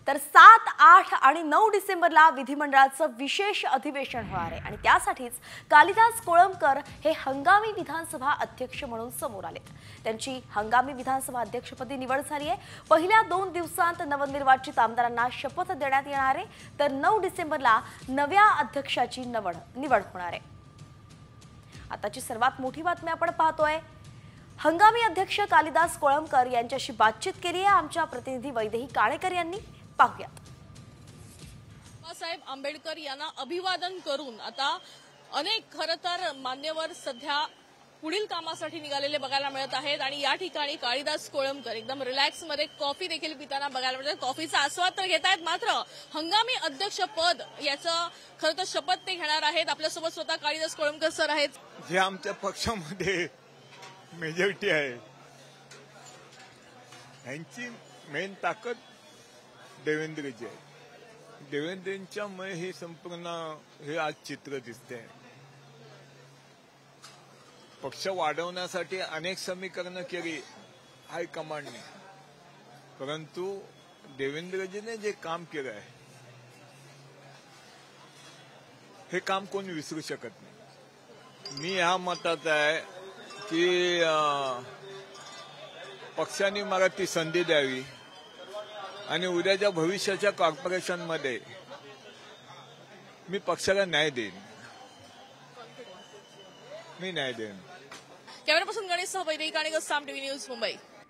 तर 7, 8 आणि 9 डिसेंबरला विधिमंडळाचं विशेष अधिवेशन होणार आहे आणि त्यासाठीच कालिदास कोळंबकर हे हंगामी विधानसभा अध्यक्ष म्हणून समोर आले। त्यांची हंगामी विधानसभा अध्यक्षपदी निवड झाली आहे। पहिल्या 2 दिवसांत नवनिर्वाचित आमदारांना शपथ देण्यात येणार आहे, तर 9 डिसेंबरला नव्या अध्यक्षाची निवड होणार आहे। आताची सर्वात मोठी बातमी आपण पाहतोय। हंगामी अध्यक्ष कालिदास कोळंबकर यांच्याशी बातचीत केली आहे आमच्या प्रतिनिधी वैदेही काळेकर यांनी। पाहूया। बाबासाहेब आंबेडकर यांना अभिवादन करून आता अनेक खरतर मान्यवर सध्या पुढील कामासाठी निघालेले बघायला मिळत आहेत आणि या ठिकाणी कालिदास कोळंबकर एकदम रिलॅक्स मध्ये कॉफी देखील पिताना बघायला मिळतात। कॉफीचा आस्वाद तर घेत आहेत, मात्र हंगामी अध्यक्षपद याचं खरं तर शपथ ते घेणार आहेत। आपल्यासोबत स्वतः कालिदास कोळंबकर सर आहेत। जे आमच्या पक्षामध्ये मेजॉरिटी आहे यांची मेन ताकद देवेंद्रजी आहे। देवेंद्रजींच्यामुळे हे संपूर्ण हे आज चित्र दिसते। पक्ष वाढवण्यासाठी अनेक समीकरणं केली हायकमांडने, परंतु देवेंद्रजीने जे काम केलं आहे हे काम कोणी विसरू शकत नाही। मी ह्या मतात आहे की पक्षाने मला ती संधी द्यावी आणि उद्याच्या भविष्याच्या कॉर्पोरेशनमध्ये मी पक्षाला न्याय देईन, मी न्याय देईन। कॅमेरापर्सन गणेश सह वैदेही काळेकर, साम टीव्ही न्यूज, मुंबई।